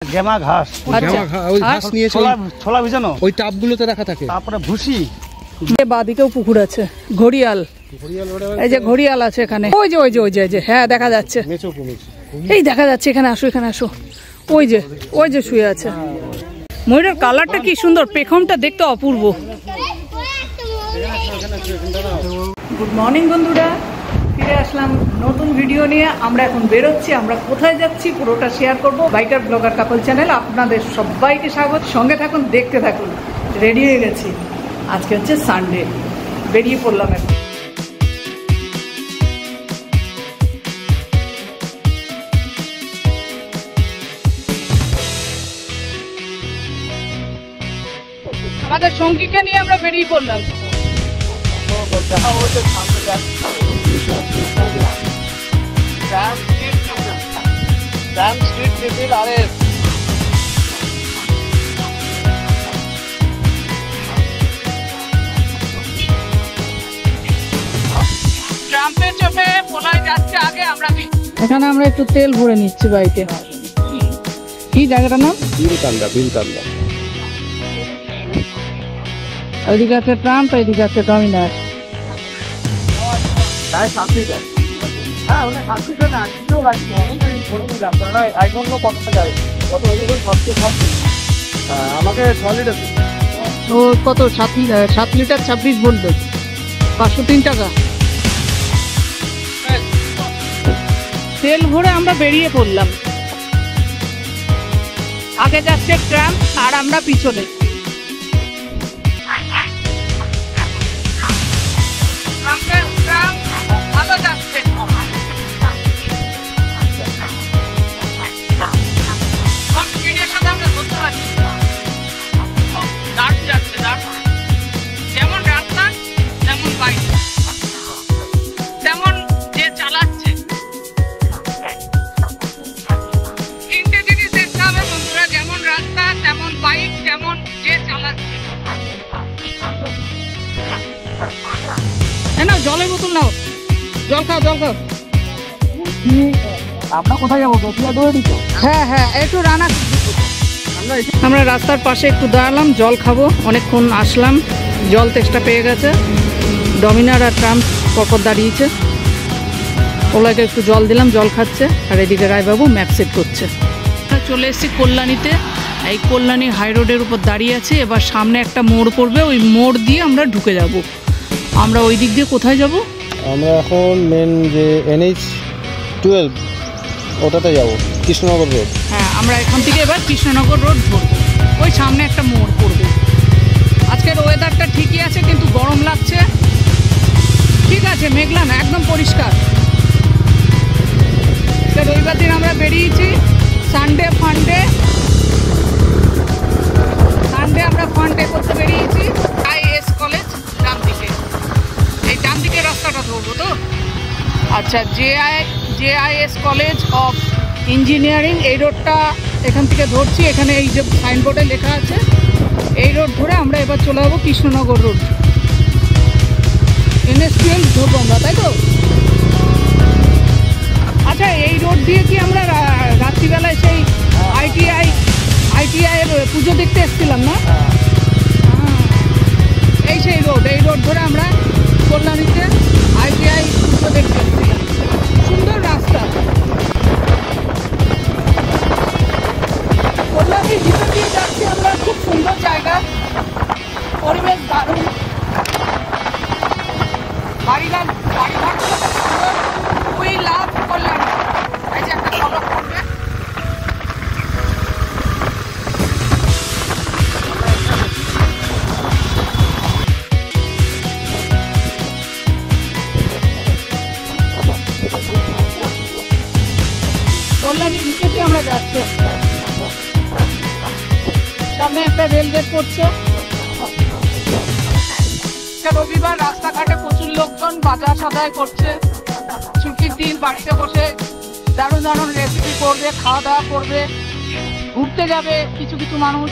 Gemma ঘাস, ওই ঘাস নিয়ে ছোলা ভিজানো ওই টাবগুলোতে রাখা থাকে। তারপরে ভুসি। বাদিকেও পুকুর আছে, ঘড়িয়াল, এই যে ঘড়িয়াল আছে এখানে, ওই যে ওই যে ওই যে হ্যাঁ দেখা যাচ্ছে, এই দেখা যাচ্ছে, এখানে আসো এখানে আসো, ওই যে শুয়ে আছে। ময়ূরের কালারটা কি সুন্দর, পেখমটা দেখতে অপূর্ব। গুড মর্নিং বন্ধুরা, ফিরে আসলাম নতুন ভিডিও নিয়ে। আমরা এখন বেরোচ্ছি, আমরা কোথায় যাচ্ছি পুরোটা শেয়ার করব। বাইকার ব্লগার কাপল চ্যানেল আপনাদের সবাইকে স্বাগত, সঙ্গে থাকুন, দেখতে থাকুন। রেডি হয়ে গেছি, আজকে হচ্ছে সানডে, বেরিয়ে পড়লাম এখন। আমাদের সঙ্গীকে নিয়ে আমরা বেরিয়ে পড়লাম। এখানে আমরা একটু তেল ভরে নিচ্ছি বাইকে। কি জায়গাটার নাম? বিলকান্দা। ওইদিকে আছে ট্রাম্প, এইদিকে আছে ডমিনার। আমাকে 6 লিটার ও কত? 7 লিটার 26 ভোল্ট, 503 টাকা তেল ভরে আমরা বেরিয়ে পড়লাম। আগে যাচ্ছে ট্রাম আর আমরা পিছনে। ভালো যাচ্ছে, যেমন রাস্তা যেমন বাইক তেমন যে চালাচ্ছে। তিনটে জিনিস দেখতে হবে বন্ধুরা, যেমন রাস্তা তেমন বাইক তেমন যে চালাচ্ছে। নাও জলের বোতল নাও, জল খাও। আমরা কোথায় যাবো? হ্যাঁ হ্যাঁ, একটু রানা। আমরা রাস্তার পাশে একটু দাঁড়ালাম, জল খাবো। অনেকক্ষণ আসলাম, জল তেষ্টা পেয়ে গেছে। ডমিনার আর ট্রাম্প পরপর দাঁড়িয়েছে, ওলাকে একটু জল দিলাম, জল খাচ্ছে। আর এদিকে রায়বাবু ম্যাপ সেট করছে। চলে এসেছি কল্যাণীতে, এই কল্যাণী হাই রোডের উপর দাঁড়িয়ে আছি। এবার সামনে একটা মোড় পড়বে, ওই মোড় দিয়ে আমরা ঢুকে যাব। আমরা ওই দিক দিয়ে কোথায় যাব? আমরা এখন মেন যে NH-12 ওটাতে যাব, কৃষ্ণনগর রোড। হ্যাঁ, আমরা এখান থেকে এবার কৃষ্ণনগর রোড ধরবো, ওই সামনে একটা মোড় পড়বে। আজকের ওয়েদারটা ঠিকই আছে, কিন্তু গরম লাগছে। ঠিক আছে, মেঘলা না, একদম পরিষ্কার। রবিবার দিন আমরা বেরিয়েছি, সানডে আমরা ফান্ডে করতে বেরিয়েছি। IAS কলেজ ডান দিকে, এই ডান দিকে রাস্তাটা ধরবো তো। আচ্ছা, JIS কলেজ অফ ইঞ্জিনিয়ারিং, এই রোডটা এখান থেকে ধরছি। এখানে এই যে সাইনবোর্ডে লেখা আছে, এই রোড ধরে আমরা এবার চলে যাবো কৃষ্ণনগর রোড। NH-12 ধরবো আমরা, তাই তো? আচ্ছা, এই রোড দিয়ে কি আমরা রাত্রিবেলায় সেই ITI এর পুজো দেখতে এসেছিলাম না? এই সেই রোড, এই রোড ধরে আমরা কল্যাণীতে ITI পুজো দেখতে এসেছিলাম। সুন্দর রাস্তা, কল্যাণীর ভিতর দিয়ে যাচ্ছি আমরা। খুব সুন্দর জায়গা, পরিবেশ দারুণ, বাড়িঘর সুন্দর। We love Kalyani. এই যে একটা ফলক করবে, কল্যাণীর ভিতর দিয়ে আমরা যাচ্ছি। সামনে একটা রেলগেট পড়ছে। রবিবার রাস্তাঘাটে প্রচুর লোকজন বাজার সদাই করছে। ছুটির দিন বাড়িতে বসে দারুণ দারুণ রেসিপি করবে, খাওয়া দাওয়া করবে, ঘুরতে যাবে কিছু কিছু মানুষ।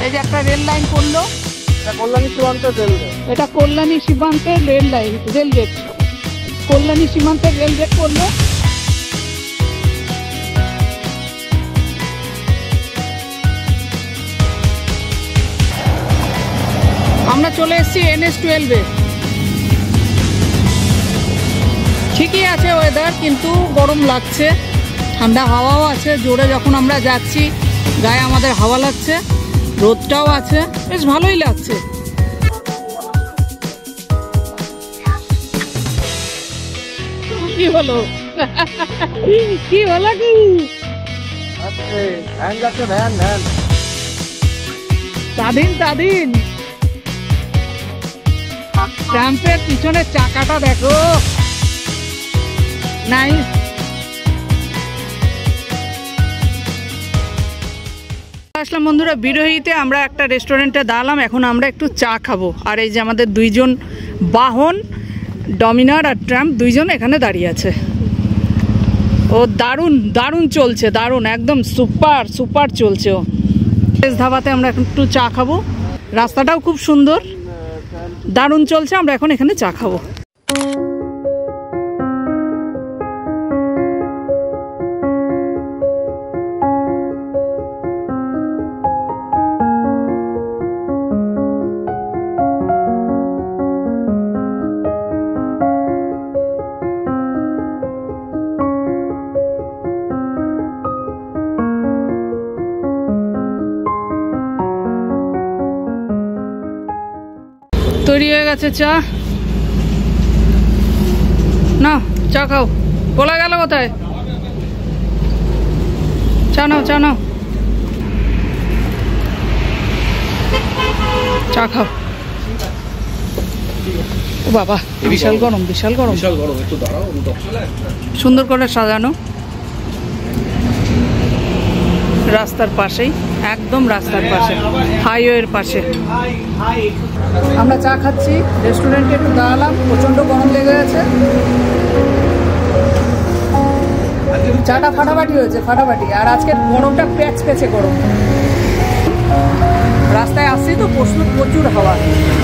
এই যে একটা রেল লাইন করলো, কল্যাণী সীমান্তের রেলগেট, এটা কল্যাণী সীমান্তের রেলগেট। কল্যাণী সীমান্তের রেলগেট করলো। চলে এসেছি NH-12-এ। ঠিকই আছে ওয়েদার, কিন্তু গরম লাগছে, ঠান্ডা হাওয়াও আছে জোরে। যখন আমরা যাচ্ছি গায়ে আমাদের হাওয়া লাগছে, রোদটাও আছে, বেশ ভালোই লাগছে। কি হলো কি হলো কি? ভ্যান যাচ্ছে, ভ্যান ভ্যান। স্বাধীন স্বাধীন। ট্রাম্পের পিছনের চাকাটা দেখো, নাইস। আসলাম বন্ধুরা বিরোহীতে, আমরা একটা রেস্টুরেন্টে দাঁড়ালাম। এখন আমরা একটু চা খাবো। আর এই যে আমাদের দুইজন বাহন, ডমিনার আর ট্রাম্প, দুইজন এখানে দাঁড়িয়ে আছে। ও দারুণ দারুণ চলছে, দারুণ, একদম সুপার সুপার চলছে। ও ধাবাতে আমরা এখন একটু চা খাবো। রাস্তাটাও খুব সুন্দর, দারুণ চলছে। আমরা এখন এখানে চা খাবো। তৈরি হয়ে গেছে চা, না চা খাও। বলা গেল কোথায়? চা নাও, চা নাও, চা খাও। ও বাবা, বিশাল গরম, বিশাল গরম, বিশাল গরম। একটু দাঁড়াও, সুন্দর করে সাজানো, রাস্তার পাশেই, একদম রাস্তার পাশে, হাইওয়ের পাশে। আমরা চা খাচ্ছি, রেস্টুরেন্টে একটু দাঁড়ালাম, প্রচন্ড গরম লেগে গেছে। চাটা ফাটাফাটি হয়েছে, ফাটাফাটি। আর আজকের গরমটা প্যাচ প্যাচে গরম। রাস্তায় আসছি তো প্রচুর হাওয়া,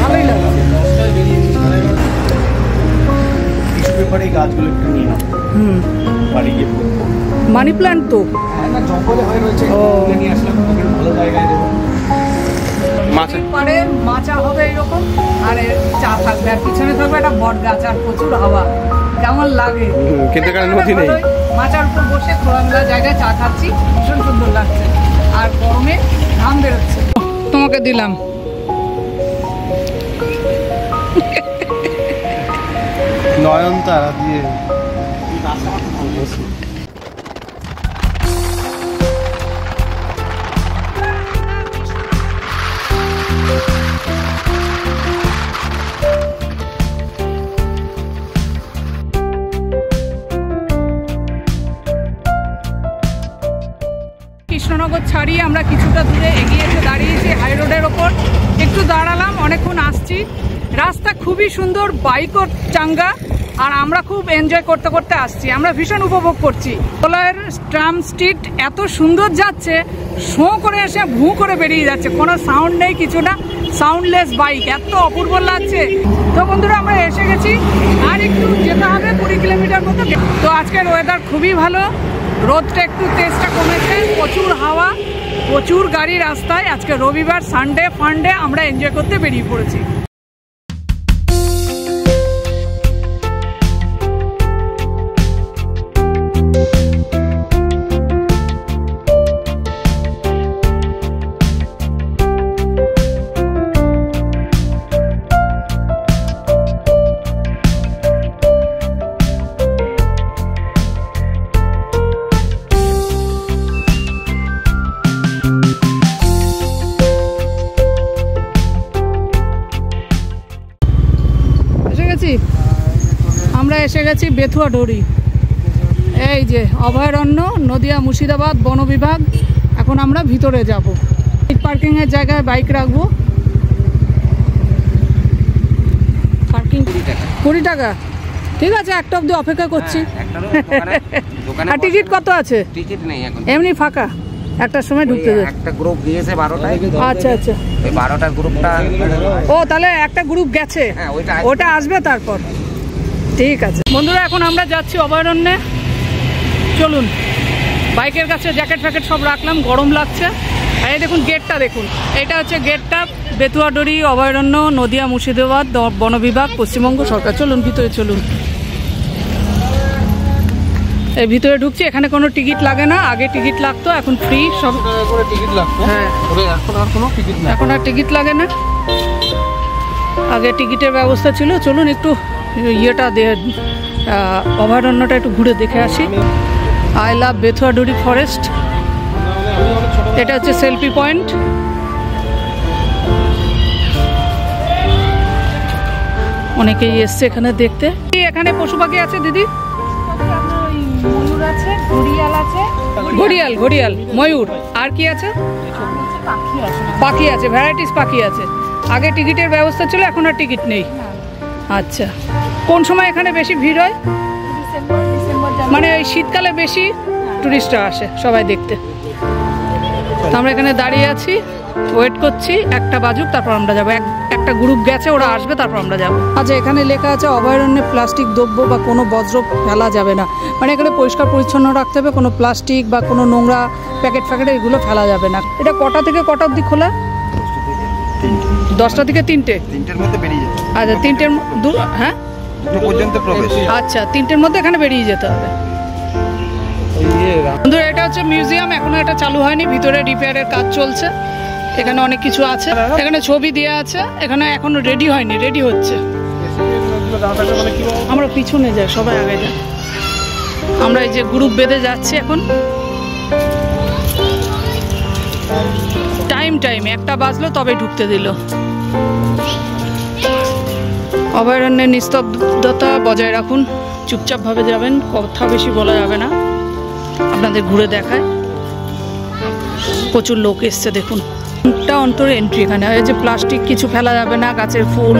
ভালোই লাগছে। মানি প্ল্যান্ট তো জঙ্গলে হয়ে রয়েছে, নিয়ে আসলাম ভালো জায়গায় দেবো। পারে মাচা হবে এরকম, আর চা থাকবে, আর পিছনে থাকবে একটা বট গাছ, আর প্রচুর হাওয়া। কেমন লাগে? কিন্তু এখানে নদী নেই। মাচার উপর বসে খোলামেলা জায়গায় চা খাচ্ছি, ভীষণ সুন্দর লাগছে। আর গরমে ঘাম বেরোচ্ছে। তোমাকে দিলাম। নয়নতারা দিয়ে কৃষ্ণনগর ছাড়িয়ে আমরা কিছুটা দূরে এগিয়ে এসে দাঁড়িয়েছি হাই রোডের ওপর। একটু দাঁড়ালাম, অনেকক্ষণ আসছি। রাস্তা খুবই সুন্দর, বাইকও চাঙ্গা, আর আমরা খুব এনজয় করতে করতে আসছি। আমরা ভীষণ উপভোগ করছি। কোলার ট্রাম স্ট্রিট এত সুন্দর যাচ্ছে, শো করে এসে ভু করে বেরিয়ে যাচ্ছে, কোনো সাউন্ড নেই, কিছু না, সাউন্ডলেস বাইক, এত অপূর্ব লাগছে। তো বন্ধুরা আমরা এসে গেছি, আর একটু যেতে হবে 20 কিলোমিটার মতো। তো আজকের ওয়েদার খুবই ভালো, রোদটা একটু তেজটা কমেছে, প্রচুর হাওয়া, প্রচুর গাড়ি রাস্তায়। আজকে রবিবার, সানডে ফান্ডে আমরা এনজয় করতে বেরিয়ে পড়েছি। আমরা এসে গেছি বেথুয়া ডোরি, এই যে অভয়ারণ্য, নদিয়া মুর্শিদাবাদ বন বিভাগ। এখন আমরা ভিতরে যাব, পার্কিং এর জায়গায় বাইক রাখবো। পার্কিং 20 টাকা, ঠিক আছে, একটা অবধি অপেক্ষা করছি। আর টিকিট কত আছে? টিকিট নেই এখন, এমনি ফাঁকা, একটার সময় ঢুকতে যাবে। একটা গ্রুপ দিয়েছে 12টায়। আচ্ছা আচ্ছা, ওই 12টার গ্রুপটা, ও তাহলে একটা গ্রুপ গেছে, হ্যাঁ ওটা আসবে তারপর। ঠিক আছে বন্ধুরা, এখন আমরা যাচ্ছি অভয়ারণ্যে। চলুন, বাইকের কাছে জ্যাকেট ফ্যাকেট সব রাখলাম, গরম লাগছে। এই দেখুন গেটটা দেখুন, এটা হচ্ছে গেটটা, বেতুয়াডুরি অভয়ারণ্য, নদিয়া মুর্শিদাবাদ বন বিভাগ, পশ্চিমবঙ্গ সরকার। চলুন ভিতরে চলুন। এই ভিতরে ঢুকছি, এখানে কোনো টিকিট লাগে না, আগে টিকিট লাগতো, এখন ফ্রি সব। করে টিকিট লাগতো, হ্যাঁ এখন আর কোনো টিকিট না, এখন আর টিকিট লাগে না, আগে টিকিটের ব্যবস্থা ছিল। চলুন একটু ইয়েটা অভয়ারণ্যটা একটু ঘুরে দেখে আসি। I love Bethuadahari forest. এটা হচ্ছে সেলফি পয়েন্ট। অনেকেই এসছে এখানে দেখতে। এখানে পশু পাখি আছে দিদি? ময়ূর আছে, ঘড়িয়াল আছে, ঘড়িয়াল, ঘড়িয়াল, ময়ূর, আর কি আছে? পাখি আছে। পাখি আছে, ভ্যারাইটিস পাখি আছে। আগে টিকিটের ব্যবস্থা ছিল, এখন আর টিকিট নেই। আচ্ছা, কোন সময় এখানে বেশি ভিড় হয়? ডিসেম্বর মানে এই শীতকালে বেশি টুরিস্টরা আসে সবাই দেখতে। তো আমরা এখানে দাঁড়িয়ে আছি, ওয়েট করছি একটা বাজুক, তারপর আমরা যাবো। একটা গ্রুপ গেছে, ওরা আসবে, তারপর আমরা যাবো। আচ্ছা, এখানে লেখা আছে অভয়ারণ্যে প্লাস্টিক দ্রব্য বা কোনো বজ্র ফেলা যাবে না। মানে এখানে পরিষ্কার পরিচ্ছন্ন রাখতে হবে, কোনো প্লাস্টিক বা কোনো নোংরা প্যাকেট ফ্যাকেট এগুলো ফেলা যাবে না। এটা কটা থেকে কটা অবধি খোলা? 10টা থেকে 3টে। 3টের মধ্যে বেরিয়ে যেতে হবে। আচ্ছা, 3টের হ্যাঁ, 2 পর্যন্ত প্রবেশ। আচ্ছা, 3টের মধ্যে এখানে বেরিয়ে যেতে হবে। বন্ধুরা, এটা হচ্ছে মিউজিয়াম, এখনো এটা চালু হয়নি, ভিতরে রিপেয়ারের কাজ চলছে। এখানে অনেক কিছু আছে, এখানে ছবি দেওয়া আছে, এখানে এখনো রেডি হয়নি, রেডি হচ্ছে। আমরা পিছনে যাই, সবাই আগে যাই। আমরা এই যে গ্রুপ বেঁধে যাচ্ছি এখন। টাইম 1টা বাজলো, তবে ঢুকতে দিল। অভয়ারণ্যের নিস্তব্ধতা বজায় রাখুন, চুপচাপভাবে যাবেন, কথা বেশি বলা যাবে না। আপনাদের ঘুরে দেখায়, প্রচুর লোক এসছে দেখুন। অন্তরে এন্ট্রি এখানে। এই যে প্লাস্টিক কিছু ফেলা যাবে না, গাছের ফুল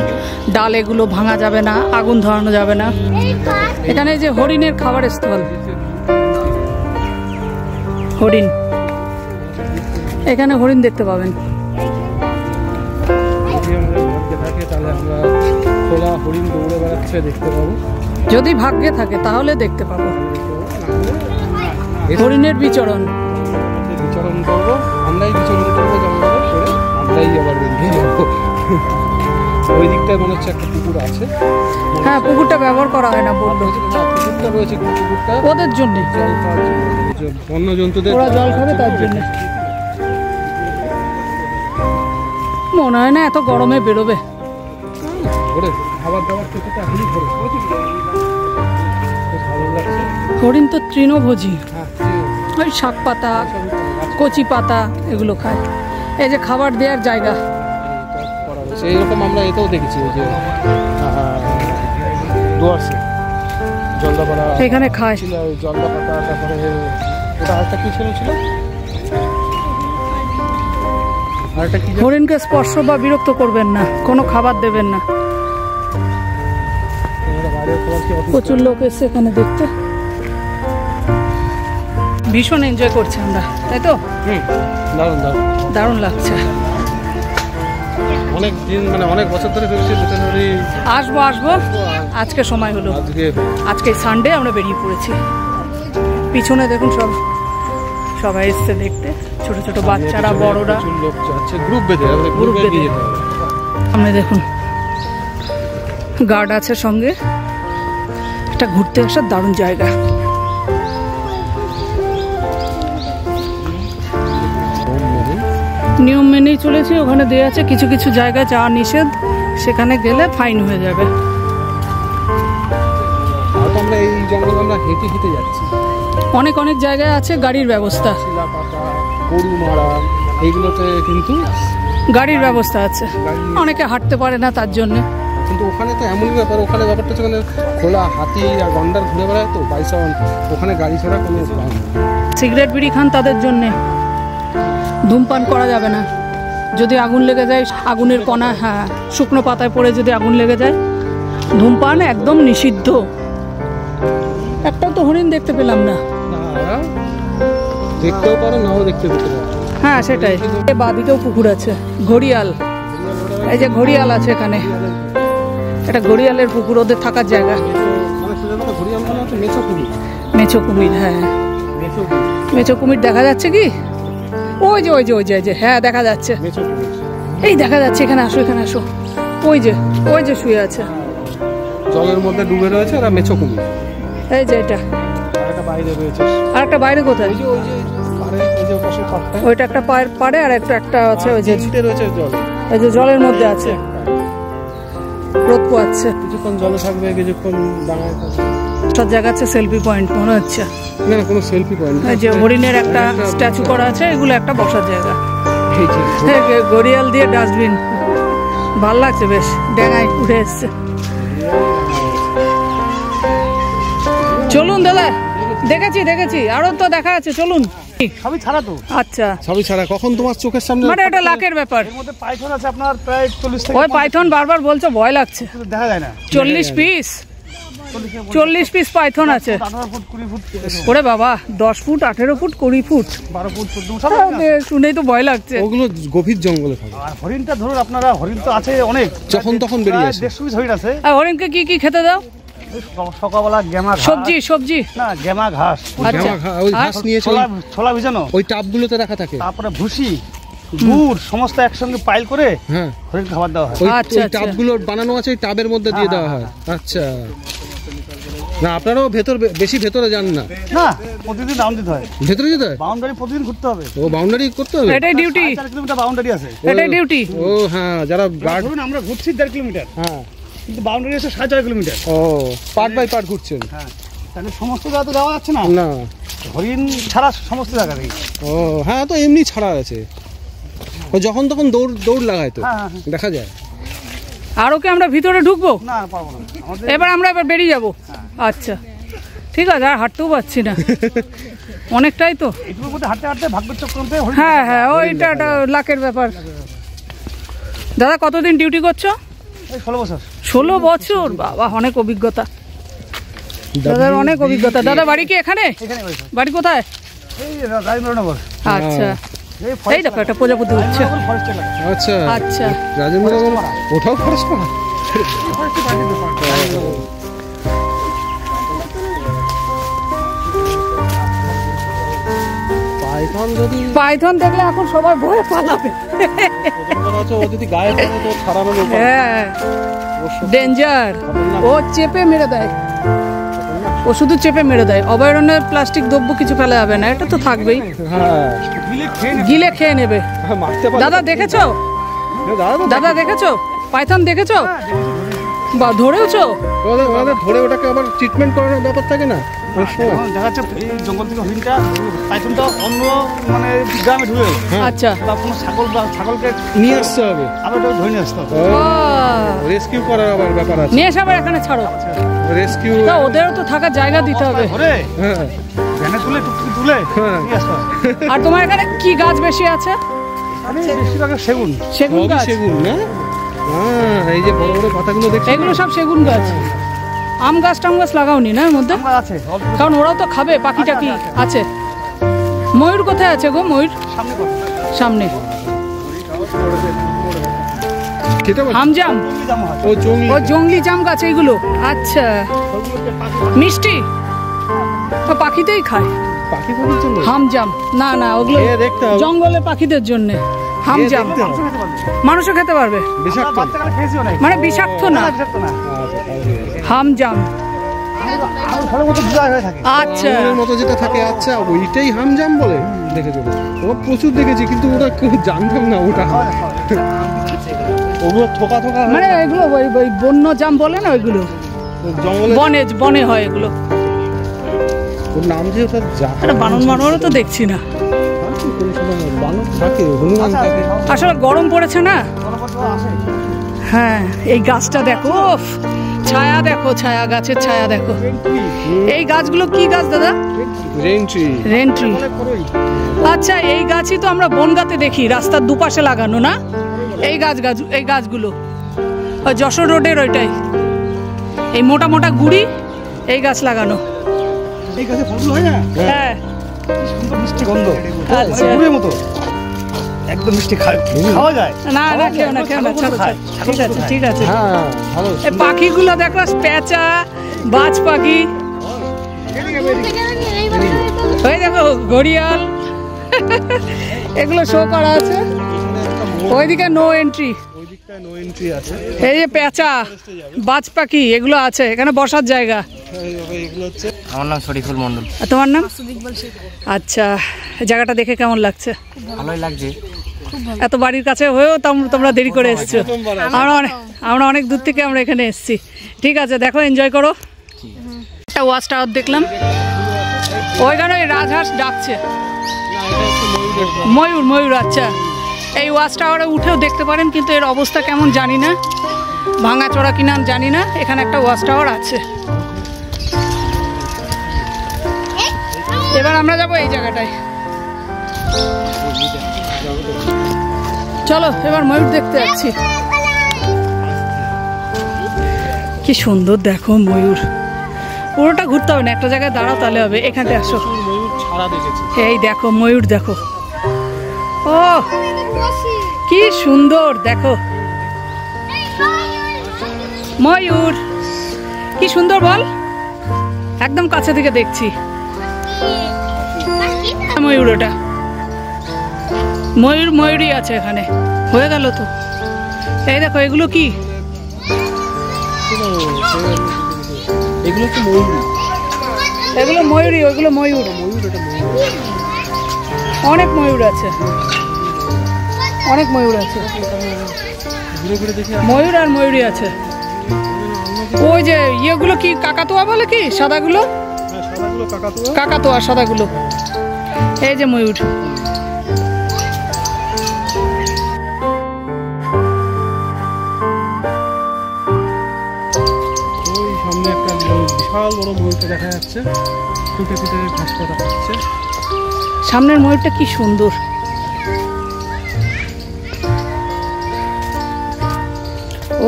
ডাল এগুলো ভাঙা যাবে না, আগুন ধরানো যাবে না। এখানে এই যে হরিণের খাবারের স্থল, হরিণ, এখানে হরিণ দেখতে পাবেন। তাহলে আমরা খোলা হরিণ দৌড়ে বেড়াচ্ছে দেখতে পাবো, যদি ভাগ্যে থাকে তাহলে দেখতে পাবো হরিণের বিচরণ। বিচরণ করবো, আমরাই বিচরণ করবো, যেমন করে আমরাই আবার বেরিয়ে যাবো। ওই দিকটায় মনে হচ্ছে একটা পুকুর আছে। হ্যাঁ, পুকুরটা ব্যবহার করা হয় না বললো। পুকুরটা রয়েছে, পুকুরটা ওদের জন্য, জল খাওয়ার জন্য, বন্য জন্তুদের ওরা জল খাবে তার জন্য। মনে হয় না এত গরমে বেরোবে। খাবার দাবার খেতে এখনই ভরে ভালো লাগছে। হরিণ তো তৃণভোজী, ওই শাক পাতা, কচি পাতা এগুলো খায়। এই যে খাবার দেওয়ার জায়গা, এইরকম আমরা এতেও দেখেছি, ওই যে দুয়ারসে জলদাপাড়া এখানে খায়। জলদাপাতা, তারপরে ওটা আরেকটা কি ছিল আরেকটা কি, হরিণকে স্পর্শ বা বিরক্ত করবেন না, কোনো খাবার দেবেন না। প্রচুর লোক এসছে এখানে দেখতে, ভীষণ এনজয় করছি আমরা, তাই তো? দারুণ দারুণ দারুণ লাগছে। অনেক দিন, মানে অনেক বছর ধরে ভেবেছি বেতনবাড়ি আসবো, আজকে সময় হলো। আজকে সানডে আমরা বেরিয়ে পড়েছি। পিছনে দেখুন সবাই এসছে দেখতে, ছোট ছোট বাচ্চারা, বড়রা, লোক যাচ্ছে গ্রুপ বেঁধে, গ্রুপ বেঁধে। সামনে দেখুন গার্ড আছে সঙ্গে। এটা ঘুরতে আসার দারুণ জায়গা। নিয়ম মেনেই চলেছি, ওখানে দেওয়া আছে কিছু কিছু জায়গা যাওয়া নিষেধ, সেখানে গেলে ফাইন হয়ে যাবে। আমরা এই জঙ্গল আমরা হেঁটে হেঁটে যাচ্ছি, অনেক অনেক জায়গায় আছে গাড়ির ব্যবস্থা, শিলাপাতা, গরুমারা, এইগুলোতে কিন্তু গাড়ির ব্যবস্থা আছে। অনেকে হাঁটতে পারে না তার জন্য, কিন্তু ওখানে তো এমনই ব্যাপার, ওখানে ব্যাপারটা হচ্ছে ওখানে খোলা হাতি আর গন্ডার ঘুরে বেড়ায়, তো বাইসন, ওখানে গাড়ি ছাড়া কোনো উপায় নেই। সিগারেট বিড়ি খান তাদের জন্যে, ধূমপান করা যাবে না। যদি আগুন লেগে যায়, আগুনের কণা, হ্যাঁ, শুকনো পাতায় পড়ে যদি আগুন লেগে যায়, ধূমপান একদম নিষিদ্ধ। একটাও তো হরিণ দেখতে পেলাম না। দেখতেও পারো, নাও দেখতে পেতে পারো। হ্যাঁ, সেটাই। বাদিকেও পুকুর আছে, ঘড়িয়াল, এই যে ঘড়িয়াল আছে এখানে, এটা ঘড়িয়ালের পুকুর, ওদের থাকার জায়গা। মেছো কুমির, হ্যাঁ, মেছো কুমির দেখা যাচ্ছে কি? ওই যে ওই যে ওই যে ওই যে, হ্যাঁ দেখা যাচ্ছে, মেছো কুমির। এই দেখা যাচ্ছে, এখানে আসো এখানে আসো, ওই যে শুয়ে আছে, জলের মধ্যে ডুবে রয়েছে আর মেছো কুমির। এই যে এটা, আর একটা বাইরে রয়েছে, আর একটা বাইরে কোথায়, ওই যে পাড়ে, ওই যে পাশের পাড়টা, ওইটা একটা পায়ের পাড়ে, আর একটা আছে ওই যে তিনটে রয়েছে জল, এই যে জলের মধ্যে আছে, রোদ পোয়াচ্ছে। কিছুক্ষণ জলে থাকবে, কিছুক্ষণ দাঁড়ায় থাকবে। সব জায়গা আছে সেলফি পয়েন্ট মনে হচ্ছে। না না, কোনো সেলফি পয়েন্ট। এই যে হরিণের একটা স্ট্যাচু করা আছে, এগুলো একটা বসার জায়গা। এই যে গড়িয়াল দিয়ে ডাস্টবিন, ভাল লাগছে বেশ, ডেঙায় উঠে এসছে। চলুন দাদা, দেখেছি আরো তো দেখা আছে, চলুন। সবই ছাড়া তো, আচ্ছা, সবই ছাড়া। কখন তোমার চোখের সামনে মানে এটা লাখের ব্যাপার। এর মধ্যে পাইথন আছে আপনার প্রায় 40 থেকে ওই পাইথন বারবার বলছো, ভয় লাগছে। 50 দেখা যায় না। 40 পিস পাইথন আছে। 18 ফুট 20 ফুট ওরে বাবা, 10 foot 18 foot 20 foot, 12 foot 14 foot সব আছে। শুনেই তো ভয় লাগছে। ওগুলো গভীর জঙ্গলে থাকে। আর হরিণটা ধরুন আপনারা, হরিণ তো আছে অনেক, যখন তখন বেরিয়ে আসে। 150 পিস হরিণ আছে। আর হরিণকে কি খেতে দাও? সকালবেলা গেমা ঘাস, সবজি না গেমা ঘাস, আচ্ছা, ওই ঘাস নিয়েছে, ছোলা ভিজানো, ওই টাবগুলোতে রাখা থাকে। তারপরে ভুসি, গুড় সমস্ত একসঙ্গে পাইল করে হ্যাঁ, হরিণ খাবার দেওয়া হয়। আচ্ছা, ওই টাবগুলো বানানো আছে, ওই টাবের মধ্যে দিয়ে দেওয়া হয়। আচ্ছা, না আপনারাও বেশি ভেতরে যান না? না, প্রতিদিন রাউন্ড দিতে হয়, ভেতরে যেতে হয়? বাউন্ডারি প্রতিদিন ঘুরতে হবে। ও বাউন্ডারি করতে হবে? এটাই ডিউটি, 4 কিলোমিটার বাউন্ডারি আছে। এটাই ডিউটি। ও হ্যাঁ, যারা গার্ড। ধরুন আমরা ঘুরছি 1.5 কিলোমিটার, হ্যাঁ, কিন্তু বাউন্ডারি আছে 4.5 কিলোমিটার। ও পার্ট বাই পার্ট ঘুরছেন? হ্যাঁ, তাহলে সমস্ত জায়গা তো যাওয়া যাচ্ছে না, না। হরিণ ছাড়া সমস্ত জায়গাতেই। ও হ্যাঁ, তো এমনি ছাড়া আছে, ও যখন তখন দৌড় লাগায় তো, হ্যাঁ, দেখা যায়। আরো কি আমরা ভিতরে ঢুকবো? না পারবো না আমাদের। এবার বেরিয়ে যাবো। আচ্ছা ঠিক আছে, আর হাঁটতেও পারছি না অনেকটাই তো। এইটুকুর মধ্যে হাঁটতে হাঁটতে ভাগ্য চক্রান্তে হ্যাঁ, ওইটা একটা লাখের ব্যাপার। দাদা কতদিন ডিউটি করছো? 16 বছর। 16 বছর, বাবা অনেক অভিজ্ঞতা, দাদার অনেক অভিজ্ঞতা। দাদা বাড়ি কি এখানে? এখানে বসে বাড়ি কোথায়? এই রাজেন্দ্রনগর। আচ্ছা, এই দেখো একটা প্রজাপতি উঠছে। ফরেস্ট এলাকা। আচ্ছা আচ্ছা, রাজেন্দ্রনগর, ওটাও ফরেস্ট পাড়া? পাইথন দেখলে এখন সবাই ভয়ে পালাবে। ও যদি গায়ে পড়ে তো ছাড়ানো যাবে। হ্যাঁ, ডেঞ্জার। ও চেপে মেরে দেয়, ও শুধু চেপে মেরে দেয়। অভয়ারণ্যে প্লাস্টিক দ্রব্য কিছু ফেলা যাবে না, এটা তো থাকবেই, হ্যাঁ, গিলে খেয়ে নেবে। মারতে পারে। দাদা দেখেছো? দাদা দেখেছো পাইথন? দেখেছো বা ধরেওছো? ওদের ধরে ওটাকে আবার ট্রিটমেন্ট করানোর ব্যাপার থাকে না? এখন দেখা যাচ্ছে এই জঙ্গল থেকে হরিণটা, পাইথনটা অন্য মানে গ্রামে ঢুকে গেল। আচ্ছা, বা কোনো ছাগলকে নিয়ে আসতে হবে, আবার ওটা ধরে নিয়ে আসতে হবে। রেস্কিউ করার আবার ব্যাপার আছে। নিয়ে এসে আবার এখানে ছাড়ো, রেস্কিউ, তা ওদেরও তো থাকার জায়গা দিতে হবে। ধরে হ্যাঁ ভ্যানে তুলে টুকটুকি তুলে নিয়ে আসতে হবে। আর তোমার এখানে কি গাছ বেশি আছে? আমি বেশিরভাগ সেগুন। সেগুন গাছ? সেগুন না? হ্যাঁ, এই যে বড় বড় পাতাগুলো দেখছি, এগুলো সব সেগুন গাছ। আম গাছ টাম গাছ লাগাওনি না এর মধ্যে? আমার আছে অল্প কারণ ওরাও তো খাবে, পাখি টাকি আছে। ময়ূর কোথায় আছে গো? ময়ূর সামনে কর। সামনে। খেতে পারছি। হামজাম, জঙ্গলি জাম হয়। ও জঙ্গলি, ও জঙ্গলি জাম গাছ এইগুলো। আচ্ছা, মিষ্টি ও পাখিতেই খায়। পাখি পাখির জন্য হামজাম না না, ওগুলো খেয়ে দেখতে হবে। জঙ্গলে পাখিদের জন্য। হামজাম দেখতে হবে। খেতে পারবে। মানুষও খেতে পারবে, আমরা বিষাক্ত? বাচ্চাকালে খেয়েছি অনেক। মানে বিষাক্ত না। বিষাক্ত না। হামজাম, আলু ফলের মতো ড্রাই হয়ে থাকে। আচ্ছা। আঙুরের মতো যেটা থাকে, আচ্ছা ওইটাই হামজাম বলে? দেখেছো? ওরা প্রচুর দেখেছি, কিন্তু ওরা কেউ জানতাম না ওটা। ওগুলো থোকা থোকা মানে এগুলো ওই বন্য জাম বলে না, ওইগুলো জঙ্গলে বনে হয় এগুলো। ওর নাম যে ওটা একটা বানরও তো দেখছি না। বানর থাকে, হনুমান থাকে। আসলে গরম পড়েছে না। হ্যাঁ, এই গাছটা দেখো, উফ, ছায়া দেখো, ছায়া, গাছের ছায়া দেখো। এই গাছগুলো কি গাছ দাদা? Rain tree. Rain tree. আচ্ছা, এই গাছই তো আমরা বনগাঁতে দেখি, রাস্তার দুপাশে লাগানো না? এই গাছগুলো ওই যশোর রোডের ওইটাই, এই মোটা মোটা গুড়ি, এই গাছ লাগানো। এই গাছে ফল হয় না? হ্যাঁ, সুন্দর মিষ্টি গন্ধ। আচ্ছা। গুড়ের মতো একদম মিষ্টি খাওয়া যায়। না না, খেও না, খেও না, ছাড়ো, ছাড়ো। ঠিক আছে, ঠিক আছে। হ্যাঁ, ভালো। এই পাখিগুলো দেখো, পেঁচা, বাজ পাখি, ওই দেখো ঘড়িয়াল। এগুলো শো করা আছে। ওইদিকে নো এন্ট্রি, ওই দিকটায় নো এন্ট্রি আছে। এই যে পেঁচা, বাজ পাখি এগুলো আছে, এখানে বসার জায়গা। এগুলো হচ্ছে আমার নাম শরীফুল মন্ডল। আর তোমার নাম? আচ্ছা, জায়গাটা দেখে কেমন লাগছে? ভালোই লাগছে। এত বাড়ির কাছে হয়েও তোমরা দেরি করে এসছো। আমরা অনেক দূর থেকে আমরা এখানে এসেছি। ঠিক আছে, দেখো, এনজয় করো। একটা ওয়াচ টাওয়ার দেখলাম, ওইখানে ওই রাজহাঁস ডাকছে। ময়ূর, ময়ূর। আচ্ছা, এই ওয়াচ টাওয়ারে উঠেও দেখতে পারেন, কিন্তু এর অবস্থা কেমন জানি না, ভাঙাচোরা কিনা জানি না। এখানে একটা ওয়াচ টাওয়ার আছে। এবার আমরা যাবো এই জায়গাটায়। চলো এবার ময়ূর দেখতে যাচ্ছি। কি সুন্দর দেখো ময়ূর। পুরোটা ঘুরতে হবে না, একটা জায়গায় দাঁড়াও তাহলে হবে। এখানে আসো, ময়ূর ছাড়া দেখেছি। এই দেখো ময়ূর, দেখো। ও কি সুন্দর, দেখো ময়ূর কি সুন্দর, বল। একদম কাছে থেকে দেখছি ময়ূর। ওটা ময়ূর, ময়ূরই আছে এখানে। হয়ে গেল তো। এই দেখো, এগুলো কি? এগুলো হচ্ছে ময়ূর। এগুলো ময়ূরই, ওইগুলো ময়ূর। অনেক ময়ূর আছে, অনেক ময়ূর আছে। ময়ূর আর ময়ূরই আছে। ওই যে ইয়েগুলো কি কাকাতুয়া বলে কি? সাদাগুলো কাকাতুয়া, সাদাগুলো। এই যে ময়ূর। সামনে একটা বিশাল বড় ময়ূরকে দেখা যাচ্ছে, ফুটে ফুটে ঘাস পাতা খাচ্ছে। সামনের ময়ূরটা কি সুন্দর।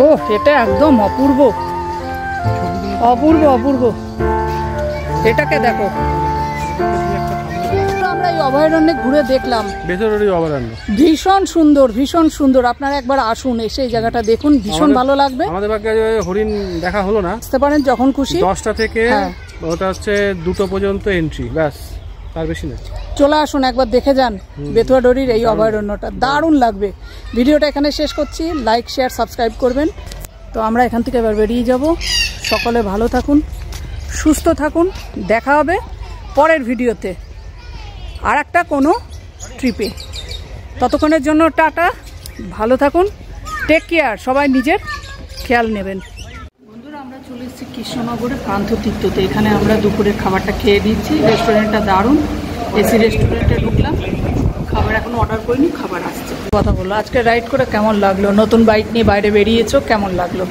ও, এটা একদম অপূর্ব, অপূর্ব, অপূর্ব। এটাকে দেখো। আমরা এই অভয়ারণ্যে ঘুরে দেখলাম, বেসরকারি অভয়ারণ্য ভীষণ সুন্দর, ভীষণ সুন্দর। আপনারা একবার আসুন, এসে এই জায়গাটা দেখুন, ভীষণ ভালো লাগবে। আমাদের ভাগ্যে হরিণ দেখা হলো না। আসতে পারেন যখন খুশি। 10টা থেকে হ্যাঁ। ওটা হচ্ছে 2টো পর্যন্ত এন্ট্রি, ব্যাস, তার বেশি না। চলে আসুন, একবার দেখে যান বেতুয়াডরির এই অভয়ারণ্যটা, দারুণ লাগবে। ভিডিওটা এখানে শেষ করছি। লাইক, শেয়ার, সাবস্ক্রাইব করবেন। তো আমরা এখান থেকে এবার বেরিয়ে যাব। সকলে ভালো থাকুন, সুস্থ থাকুন। দেখা হবে পরের ভিডিওতে আর একটা কোনো ট্রিপে। ততক্ষণের জন্য টাটা, ভালো থাকুন, টেক কেয়ার। সবাই নিজের খেয়াল নেবেন। বন্ধুরা, আমরা চলে এসেছি কৃষ্ণনগরের প্রান্ততীর্থতে। এখানে আমরা দুপুরের খাবারটা খেয়ে নিচ্ছি। রেস্টুরেন্টটা দারুণ, এসি রেস্টুরেন্টে ঢুকলাম। খাবার এখন অর্ডার করিনি, খাবার আসছে। কথা বললো, আজকে রাইড করে কেমন লাগলো? নতুন বাইক নিয়ে বাইরে বেরিয়েছো, কেমন লাগলো?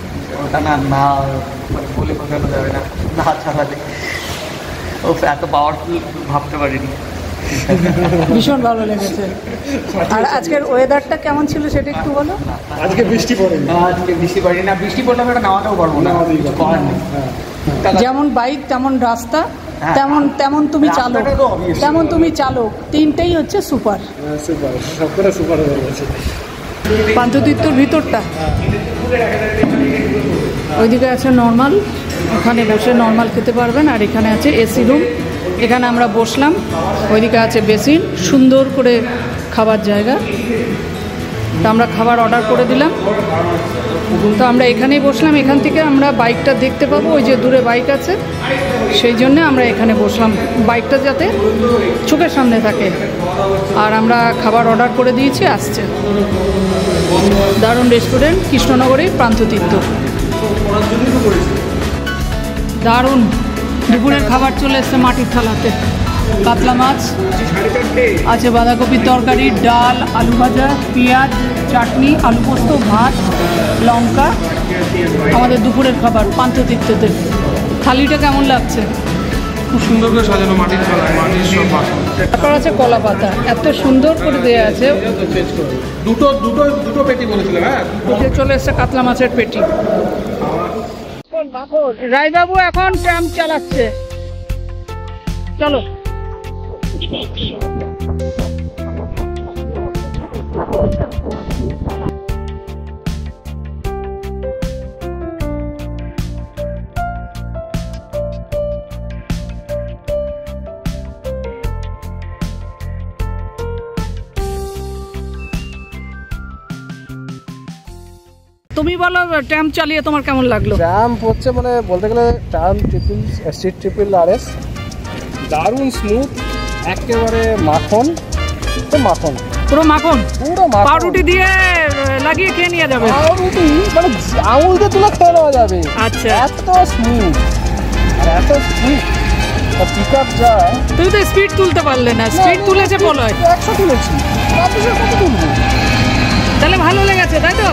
ওটা না না বলে বোঝানো যাবে না, না চালালে ও এত পাওয়ারফুল ভাবতে পারিনি। ভীষণ ভালো লেগেছে। আর আজকের ওয়েদারটা কেমন ছিল সেটা একটু বলো। আজকে বৃষ্টি পড়েনি। আজকে বৃষ্টি পড়েনি না, বৃষ্টি পড়লে আমরা নামাতেও পারবো না, কিছু করার নেই। যেমন বাইক তেমন রাস্তা, তেমন তুমি চালক, তেমন তুমি চালক, তিনটেই হচ্ছে সুপার। সুপার, সবকটা সুপার হয়ে গেছে। পান্থতীর্থর ভিতরটা ওইদিকে আছে নর্মাল, ওখানে বসে নর্মাল খেতে পারবেন। আর এখানে আছে এসি রুম, এখানে আমরা বসলাম। ওইদিকে আছে বেসিন, সুন্দর করে খাবার জায়গা। তো আমরা খাবার অর্ডার করে দিলাম। তো আমরা এখানেই বসলাম। এখান থেকে আমরা বাইকটা দেখতে পাবো, ওই যে দূরে বাইক আছে, সেই জন্য আমরা এখানে বসলাম, বাইকটা যাতে চোখের সামনে থাকে। আর আমরা খাবার অর্ডার করে দিয়েছি, আসছে। দারুণ রেস্টুরেন্ট, কৃষ্ণনগরের প্রান্ততীর্থ, দারুণ। দুপুরের খাবার চলে এসছে মাটির থালাতে। কাতলা মাছ আছে, বাঁধাকপির তরকারি, ডাল, আলু ভাজা, পেঁয়াজ, চাটনি, আলু পোস্ত, ভাত, লঙ্কা। আমাদের দুপুরের খাবার পান্থতীর্থতে। থালিটা কেমন লাগছে? খুব সুন্দর করে সাজানো, মাটির তলায়, মাটির সব বাসন। তারপর আছে কলা পাতা, এত সুন্দর করে দেওয়া আছে। দুটো পেটি বলেছিলাম। হ্যাঁ, চলে এসছে কাতলা মাছের পেটি। রায়বাবু এখন ট্রাম চালাচ্ছে, চলো। তুমি বলো ট্যাম্প চালিয়ে তোমার কেমন লাগলো? ট্রাম্প হচ্ছে মানে বলতে গেলে ট্রাম্প ট্রিপল RS দারুণ স্মুথ, একেবারে মাখন, মাখন পুরো মাখন, পুরো মাখন। পাউরুটি দিয়ে লাগিয়ে খেয়ে নিয়ে যাবে। পাউরুটি মানে আঙুল দিয়ে তুলে খেয়ে নেওয়া যাবে। আচ্ছা, এত স্মুথ আর এত স্মুথ পিক আপ যায়। তুমি তো স্পিড তুলতে পারলে না, স্পিড তুলেছে বলয়। 100 তুলেছি, কত তুলবো? তাহলে ভালো লেগেছে তাই তো?